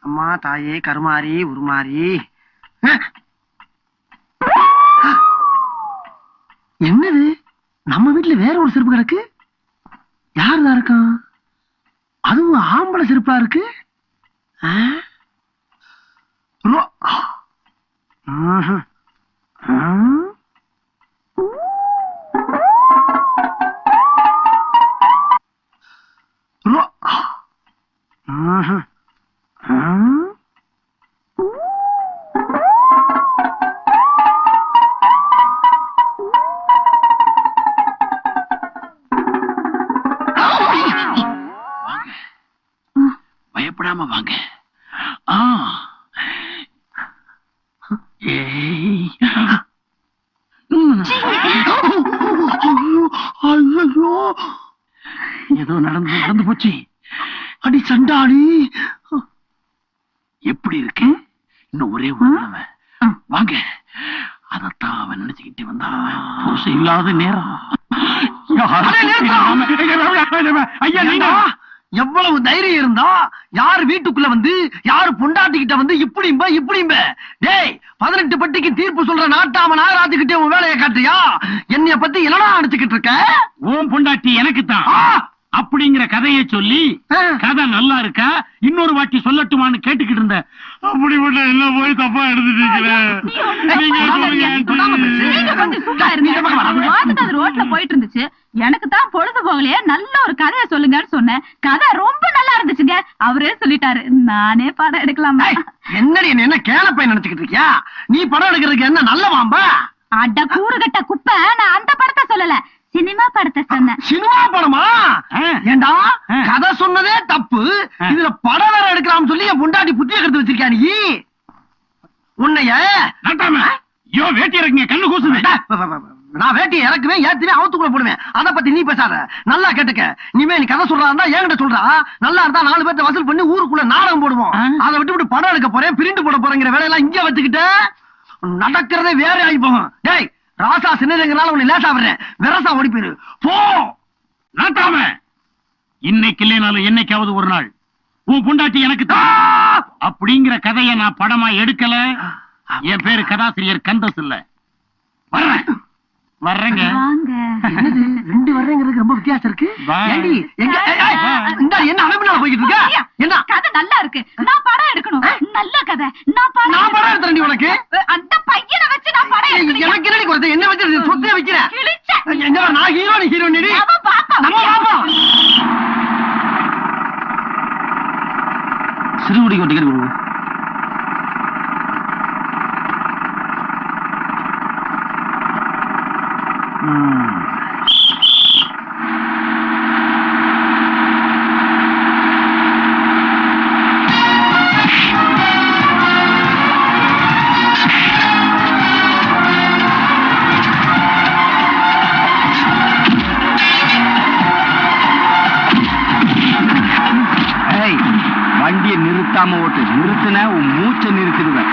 அம்மா தாயே கருமாரி உருமாறி. என்னது நம்ம வீட்டுல வேற ஒரு செருப்பு கிடக்கு? யாருதான் இருக்கான்? அதுவும் ஆம்பளை செருப்பா இருக்கு. பயப்படாம வாங்க. ஏதோ நடந்து போச்சு. அடி சண்டாளி, எப்படி இருக்கு? இன்னும் ஒரே ஒரு தடவை வாங்க. அதத்தான் அவன் நினைச்சுக்கிட்டு வந்தா. புருஷன் இல்லாத நேரம். ஐயா, நீங்க எவ்வளவு தைரியம் இருந்தா யாரு வீட்டுக்குள்ள வந்து யாரு பொண்டாட்டிக்கிட்ட வந்து இப்படிம்ப டேய், 18 பட்டிக்கு தீர்ப்பு சொல்ற நாட்டாம நாகராஜுக்கிட்டே உன் வேலையை காட்டுறியா? என்னைய பத்தி என்னடா நினைச்சுக்கிட்டு இருக்க? ஓம் பொண்டாட்டி எனக்கு தான் அப்படிங்கிற கதையை சொல்லி கதை நல்லா இருக்கா இன்னொரு வாட்டி சொல்லட்டுமான்னு கேட்டுக்கிட்டு இருந்த. அப்படிப்பட்ட எல்லாம் போய் தப்பா எடுத்துட்டீங்களே. ரோட்ல போயிட்டு இருந்துச்சு, எனக்கு தான் பொழுது போகலையே, நல்ல ஒரு கதையை சொல்லுங்கன்னு சொன்னேன். கதை ரொம்ப நல்லா இருந்துச்சுங்க. அவரே சொல்லிட்டாரு, நானே படம் எடுக்கலாமா? என்னடி என்ன கேளப்பை நினைச்சுக்கிட்டு இருக்கியா? நீ படம் எடுக்கிறதுக்கு என்ன நல்ல வாம்பா? அட கூறுகட்ட குப்பை, நான் அந்த படத்தை சொல்லல, சினிமா படத்தை சொன்னேன். சினிமா படமா? ஏண்டா கதை சொன்னதே தப்பு, இதுல படம் வேற எடுக்கலாம்னு சொல்லி என் பொண்டாட்டி புத்திய கருத்து வச்சிருக்கியா நீ? உன்னைய வேட்டி இறக்குங்க, கண்ணு கூசுது. நான் வேட்டியை இறக்குவேன், ஏத்துவேன், அவுத்துக்குள்ள போடுவேன். அதை பத்தி நீ பேசாத. நல்லா கேட்டுக்க. நீ கதை சொல்றா இருந்தா என்கிட்ட சொல்றா. நல்லா இருந்தா 4 பேர்த்த வசூல் பண்ணி ஊருக்குள்ள நாடகம் போடுவோம். அதை விட்டு படம் எடுக்க போறேன், பிரிண்ட் போட போறேங்கிற வேலையெல்லாம் இங்க வச்சுக்கிட்டு நடக்கிறதே வேற ஆகி போகும். டேய் ராசா, சின்னதுங்கனால உன்னை லேசா வர்றேன், வெரசா ஓடி போயிரு போ. நாட்டாம, இன்னைக்கு இல்லைனாலும் என்னைக்காவது ஒரு நாள் உன் பொண்டாட்டி எனக்கு தான் அப்படிங்கிற கதையை நான் படமா எடுக்கல. என் பேரு கதாசிரியர் கந்தஸ் இல்ல. வர்றேங்க. என்னது 2 வர்றேங்கிறதுக்கு ரொம்ப வித்தியாசம் இருக்கு. என்ன அமைப்புனால போய்கிட்டு இருக்க? என்ன கதை நல்லா இருக்கு, நான் படம் எடுக்கணும். நல்ல கதை, நான் படம் எடுத்துறேன். உனக்கு அந்த பையனை வச்சு நான் படம் எடுக்கணும். எனக்கு என்னடி குறைச்ச? என்ன வச்சு சொத்தை வைக்கிறேன்? நான் ஹீரோ, நீ ஹீரோ. நீ நம்ம பாப்பா சிறுகுடிக்கு ஒரு டிக்கெட் கொடுங்க. வண்டியை நிறுத்தாம ஓட்டு. நிறுத்தின உன் மூச்சை நிறுத்திடுவேன்.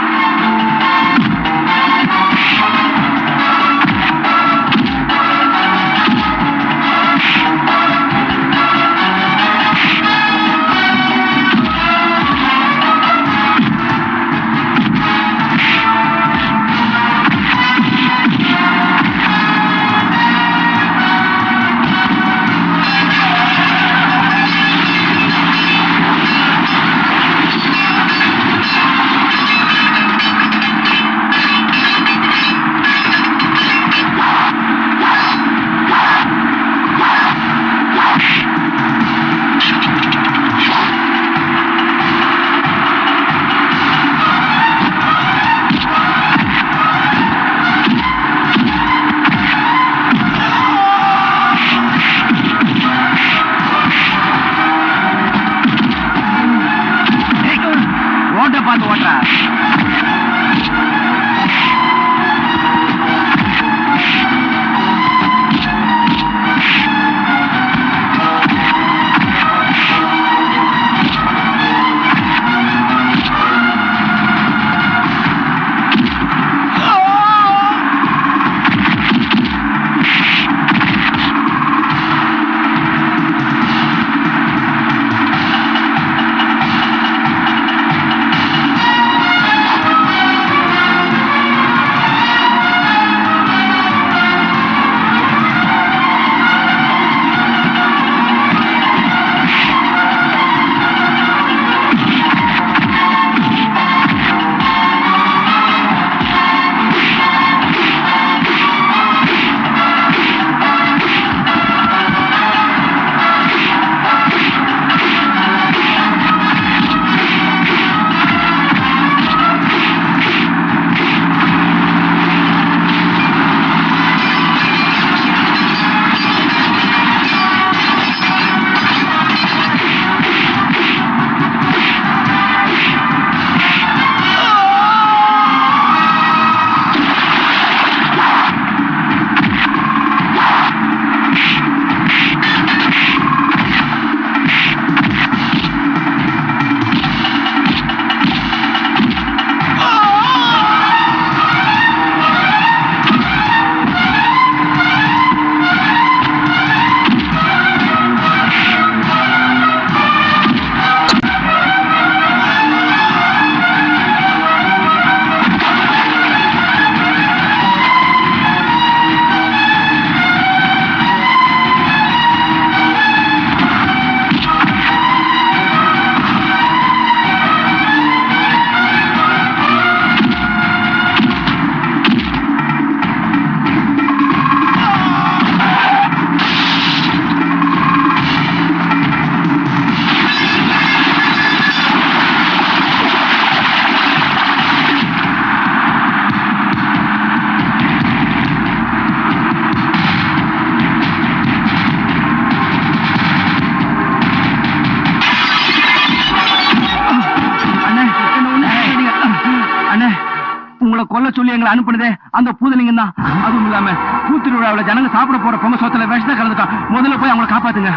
உங்களை கொல்ல சொல்லி எங்களை அனுப்புனதே அந்த பூதலிங்கம் தான். அதுவும் இல்லாம பூத்திருவிழாவில் ஜனங்க சாப்பிட போற பொங்க சோத்துல விஷத்தை கலந்துட்டான். முதல்ல போய் அவங்களை காப்பாத்துங்க.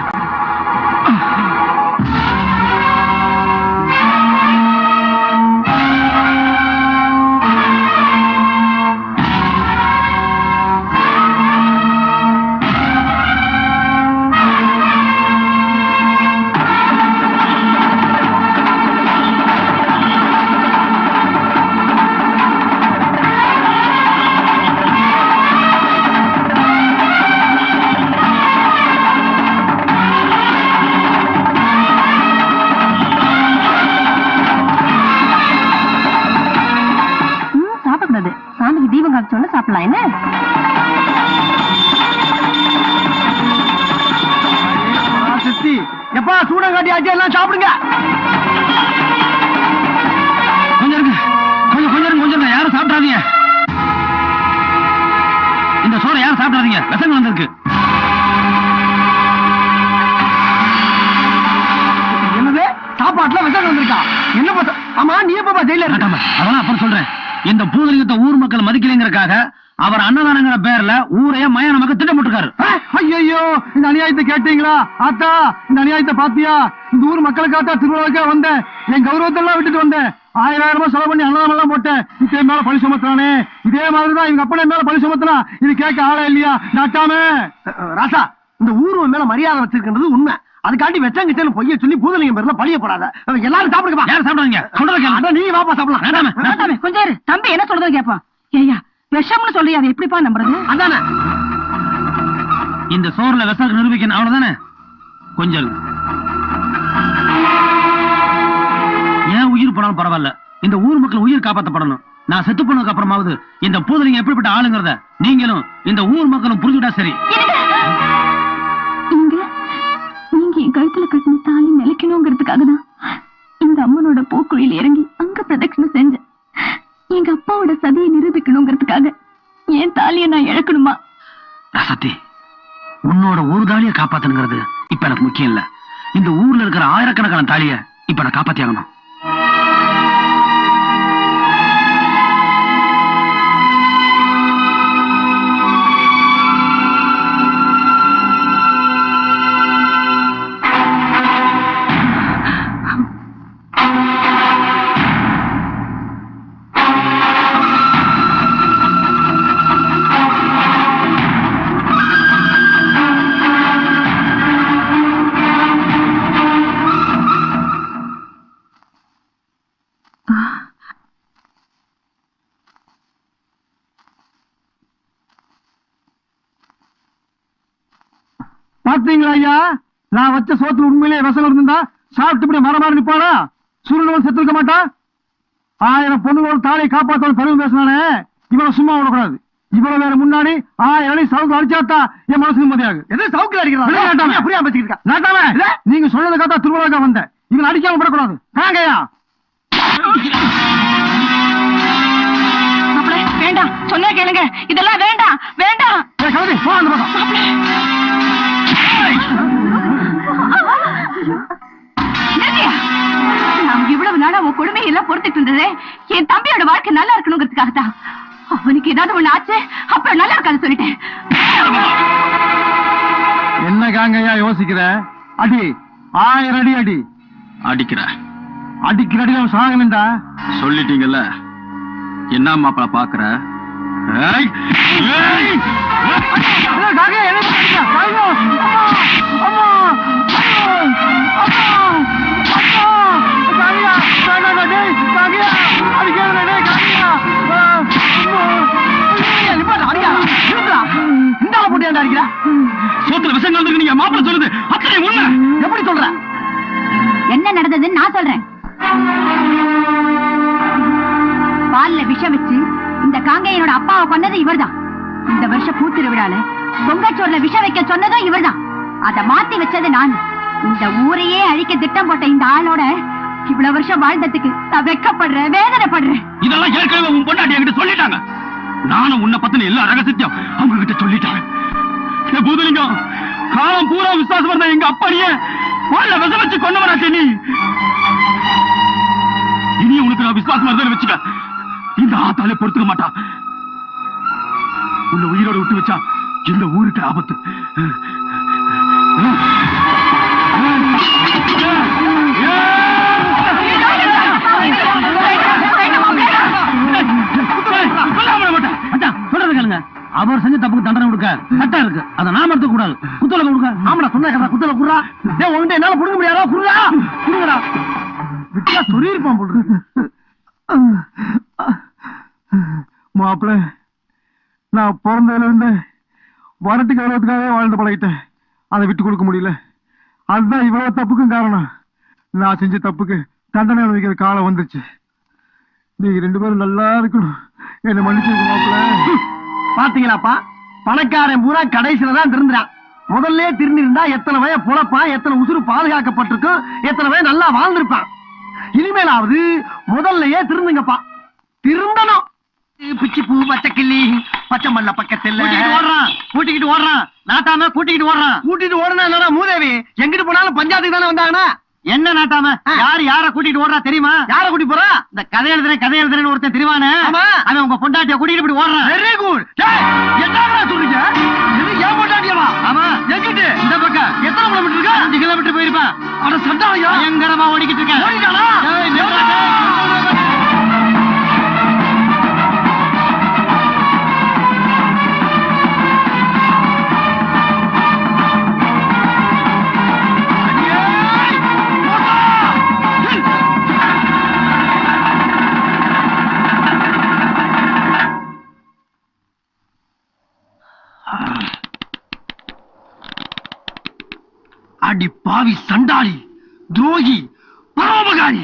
சாமிக்கு தீபம் காக்க சொல்ல சாப்பிடலாம். என்ன சித்தி எப்பா சூடம் காட்டி ஆச்சு, எல்லாம் சாப்பிடுங்க. கொஞ்சம் யாரும் சாப்பிடாதீங்க. இந்த சோறை யாரும் சாப்பிடாதீங்க, விஷம் வந்திருக்கு. என்னது சாப்பாட்டுல விஷம் வந்திருக்கா? என்ன பார்த்தா? ஆமா நீ எப்ப ஜெயில இருக்காம? அதெல்லாம் அப்புறம் சொல்றேன். இந்த பூதலிங்கத்தை ஊர் மக்கள் மதிக்கலைங்கிறக்காக அவர் அன்னதானங்கிற பேர்ல ஊரைய மயான மக்கள் திட்டமிட்டிருக்காரு. ஐயோ இந்த அநியாயத்தை கேட்டீங்களா ஆத்தா? இந்த அநியாயத்தை பாத்தியா? இந்த ஊர் மக்களுக்காத்தா திருவிழாவுக்கே வந்தேன். என் கௌரவத்தை எல்லாம் விட்டுட்டு வந்தேன். 1000 செலவு பண்ணி அன்னதானம் எல்லாம் போட்டேன். இதே மேல பழி சுமத்தானே. இதே மாதிரிதான் இவங்க அப்பனே மேல பழி சுமத்தனா. இது கேட்க ஆளே இல்லையா? நாட்டாமே ராசா, இந்த ஊர் மேல மரியாதை வச்சிருக்கிறது உண்மை. அதுக்காண்டி வெச்சங்கிட்ட பொய்ய சொல்லி பூதலிங்கம் பேர்ல பழியப்படாத. எல்லாரும் சாப்பிடுங்க. யாரும் சாப்பிடுவாங்க? நீ வாப்பா சாப்பிடலாம். கொஞ்சம் இரு. தம்பி என்ன சொல்றது கேட்பான். ஏய்யா விஷம்னு சொல்லி அதை எப்படிப்பா நம்புறது? அதானே இந்த சோறுல விஷம் நிரூபிக்கணும். அவ்வளவுதானே. கொஞ்சம் ஏன் உயிர் போனாலும் பரவாயில்ல, இந்த ஊர் மக்கள் உயிர் காப்பாற்றப்படணும். நான் செத்து போனதுக்கு அப்புறமாவது இந்த பூதலிங்கம் எப்படிப்பட்ட ஆளுங்கிறத நீங்களும் இந்த ஊர் மக்களும் புரிஞ்சுட்டா சரி. என் கழுத்துல கட்டின தாலி நிலைக்கணுங்கிறதுக்காக தான் இந்த அம்மனோட போக்குழியில் இறங்கி அங்க பிரதட்சணம் செஞ்சேன். எங்க அப்பாவோட சதியை நிரூபிக்கணுங்கிறதுக்காக என் தாலியை நான் இழக்கணுமா? ரசத்தி, உன்னோட ஒரு தாலியை காப்பாத்தணுங்கிறது இப்ப எனக்கு முக்கியம் இல்ல. இந்த ஊர்ல இருக்கிற ஆயிரக்கணக்கான தாலிய இப்ப நான் காப்பாத்தி ஆகணும். பாத்தீங்களா ஐயா, நான் வச்ச சோத்துல உண்மையிலேயே விஷம் இருந்தா சாப்பிட்டு மரமாறி நிப்பானா? சூரியன் செத்து இருக்க மாட்டா? 1000 பொண்ணுகளோட தாலியை காப்பாத்தணும் பெருமை பேசினானே, இவனை சும்மா விடக்கூடாது. இவ்வளவு வேற முன்னாடி 1000 அடி சவுக்கு அடிச்சாத்தா என் மனசு நிம்மதியாகு. எது சவுக்கு அடிக்கிறான்? நீங்க சொன்னதை காத்தா திருவிழாக்கா வந்தேன். இவன் அடிக்காம விடக்கூடாது. தாங்கய்யா. வேண்டாம் சொன்னா கேளுங்க. இதெல்லாம் வேண்டாம் வேண்டாம். நான் இவ்வளவு நாளா உன் கொடுமையெல்லாம் பொறுத்துட்டு இருந்ததே என் தம்பியோட வாழ்க்கை நல்லா இருக்கணுங்கிறதுக்காகத்தான். அவனுக்கு ஏதாவது ஒண்ணு ஆச்சு அப்புறம் நல்லா இருக்காது சொல்லிட்டேன். என்ன காங்கய்யா யோசிக்கிற? அடி 1000 அடி அடி. அடிக்கிற அடி அவன் சாகணும்டா. சொல்லிட்டீங்கல்ல, என்ன மாப்பிள பாக்குற? சோத்துல விஷம் கலந்துருக்கு. நீங்க மாப்பிள சொல்லுது அத்தனை உண்மை. எப்படி சொல்ற? என்ன நடந்ததுன்னு நான் சொல்றேன். பால்ல விஷம் வச்சு இந்த காங்கையனோட அப்பாவை கொன்னது இவர்தான். இந்த வருஷம் பூத்திருவிழால பொங்கச்சோர்ல விஷம் வைக்க சொன்னதும் இவர்தான். அத மாத்தி வச்சது நான். இந்த ஊரையே அழிக்க திட்டம் போட்ட இந்த ஆளோட இவ்வளவு வருஷம் வாழ்ந்ததுக்கு நான் வெக்கப்படுறேன், வேதனைப்படுறேன். இதெல்லாம் ஏற்கனவே உன் பொண்டாட்டி என்கிட்ட சொல்லிட்டாங்க. நானும் உன்னை பத்தின எல்லா ரகசியத்தையும் அவங்க கிட்ட சொல்லிட்டேன். பூதலிங்கம் காலம் பூரா விசுவாசம் இருந்தா எங்க அப்பாடியே பால்ல விஷம் வச்சு கொண்டவராச்சு நீ. இனி உனக்கு நான் விசுவாசம் இருந்தா வச்சுக்க. இந்த ஆத்தால யாராலே பொறுத்துக்க மாட்டான். உள்ள உயிரோட விட்டு வச்சா இந்த ஊருக்கு ஆபத்து. சொல்றது கேளுங்க. அவர் செஞ்ச தப்புக்கு தண்டனை கொடுக்க சட்டம் இருக்கு. அதை நாம எடுத்துக்க கூடாது. குத்தல கொடுக்க. ஆமாடா சொன்ன குத்தல குடுறா. டேய் உன்கிட்ட என்னால புடுங்க முடியாதா? குடுறா குடுங்கடா. விட்டா சொல்லி இருப்பான் போடுறது. மாப்பிள்ள, நான் பிறந்ததுல இருந்து வரட்டு கௌரவத்துக்காகவே வாழ்ந்து பழகிட்டேன். அதை விட்டு கொடுக்க முடியல. அதுதான் இவ்வளவு தப்புக்கும் காரணம். நான் செஞ்ச தப்புக்கு தண்டனை அனுபவிக்கிற காலம் வந்துருச்சு. நீங்க 2 பேரும் நல்லா இருக்கணும். என்ன மன்னிச்சு மாப்பிள்ள. பாத்தீங்களாப்பா, பணக்காரன் பூரா கடைசியில தான் திருந்துறான். முதல்ல திருந்தி இருந்தா எத்தனை வய பொழப்பான், எத்தனை உசுறு பாதுகாக்கப்பட்டிருக்கும், எத்தனை வய நல்லா வாழ்ந்திருப்பான். இனிமேலாவது முதல்லயே திருந்துங்கப்பா. திருந்தணும். பிச்சி பூ பச்சை கிள்ளி பச்சை மல்ல பக்கத்துல கூட்டிக்கிட்டு ஓடுறான். நாட்டாம கூட்டிக்கிட்டு ஓடுறான். கூட்டிட்டு ஓடுனா என்னடா மூதேவி? எங்கிட்டு போனாலும் பஞ்சாயத்துக்கு தானே வந்தாங்கன்னா என்ன நாட்டாம? யாரு யார கூட்டிட்டு ஓடுறா தெரியுமா? யார கூட்டி போறா? இந்த கதை எழுதுறேன்னு ஒருத்தன் தெரிவானே, அவன் உங்க பொண்டாட்டிய கூட்டிட்டு இப்படி ஓடுறான். Very good. என்ன சொல்றீங்க? இது ஏன் பொண்டாட்டியவா? ஆமா. எங்கிட்டு? இந்த பக்கம். எத்தனை கிலோமீட்டர் இருக்கு? 5 கிலோமீட்டர் போயிருப்பான். அட சண்டாயா, பயங்கரமா ஓடிக்கிட்டு இருக்கேன். ஓடிட்டானா? அடி பாவி, சண்டாளி, துரோகி, பரோபகாரி,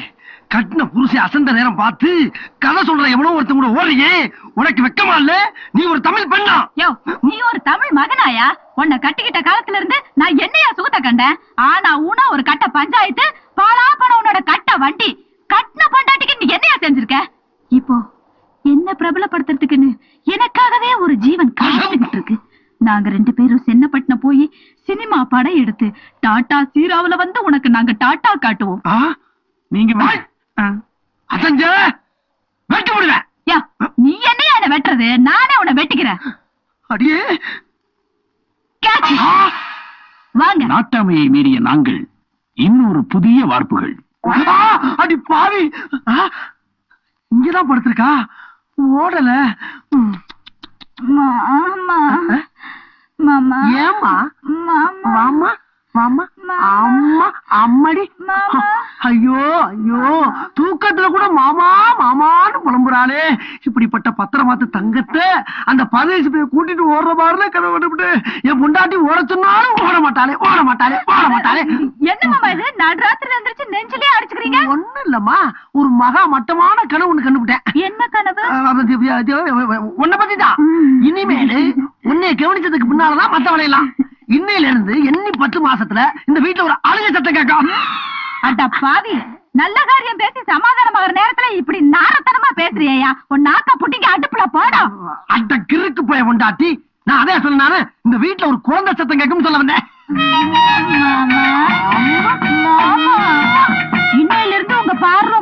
கட்டின புருஷை அசந்த நேரம் பார்த்து கதை சொல்ற எவனோ ஒருத்தன் கூட ஓடுறியே, உனக்கு வெக்கமா இல்ல? நீ ஒரு தமிழ் பெண்ணா? நீ ஒரு தமிழ் மகனாயா? உன்னை கட்டிக்கிட்ட காலத்துல இருந்து நான் என்னையா சுகத்தை கண்டேன்? ஆனா உன ஒரு கட்ட பஞ்சாயத்து, பாலா பணம் உன்னோட கட்ட வண்டி, கட்டின பொண்டாட்டிக்கு நீ என்னையா செஞ்சிருக்க? இப்போ என்ன பிரபலப்படுத்துறதுக்குன்னு எனக்காகவே ஒரு ஜீவன் காத்துக்கிட்டு இருக்கு. நாங்க 2 பேரும் சென்னப்பட்டினம் போய் சினிமா படம் எடுத்து டாடா சீராவுல வந்து உனக்கு நாங்க டாடா காட்டுவோம். நீங்க அசஞ்ச வெட்ட முடியல. நீ என்னையா என்ன வெட்டுறது? நானே உன்னை வெட்டிக்கிறேன். அடியே வாங்க. நாட்டாமையை மீறிய நாங்கள் இன்னொரு புதிய வார்ப்புகள். அடி பாவி, இங்கதான் படுத்திருக்கா, ஓடல. மாமா மாமா ஏமா? மாமா மாமா மாமா அம்மா அம்மடி. ஐயோ ஐயோ, தூக்கத்துல கூட மாமா மாமான்னு புலம்புறாளே. இப்படிப்பட்ட பத்திரமாத்து தங்கத்தை அந்த பரதேசி போய் கூட்டிட்டு ஓடுற மாதிரில கனவு. என் பொண்டாட்டி ஓட சொன்னாலும் ஓட மாட்டாளே, ஓட மாட்டாளே, ஓட மாட்டாளே. என்ன மாமா இது? நடுராத்திரி எந்திரிச்சு நெஞ்சிலே அடிச்சுக்கிறீங்க? ஒண்ணும் இல்லம்மா, ஒரு மகா மட்டமான கனவு ஒண்ணு கண்டுபிட்டேன். என்ன கனவு? உன்னை பத்திதான். இனிமேலு உன்னைய கவனிச்சதுக்கு பின்னாலதான் மத்த வளையலாம். இன்னையில இருந்து எண்ணி 10 மாசத்துல இந்த வீட்டுல ஒரு அழுகை சத்தம் கேட்கும். அட பாவி, நல்ல காரியம் பேசி சமாதானமாகற நேரத்துல இப்படி நாரத்தனமா பேசுறியா? உன் நாக்க புட்டிங்க அடுப்புல போடா. அட கிறுக்கு போய பொண்டாட்டி, நான் அதே சொன்னானே, இந்த வீட்டுல ஒரு குழந்தை சத்தம் கேட்கும் சொல்ல வந்தேன். இன்னையில இருந்து உங்க பார்வை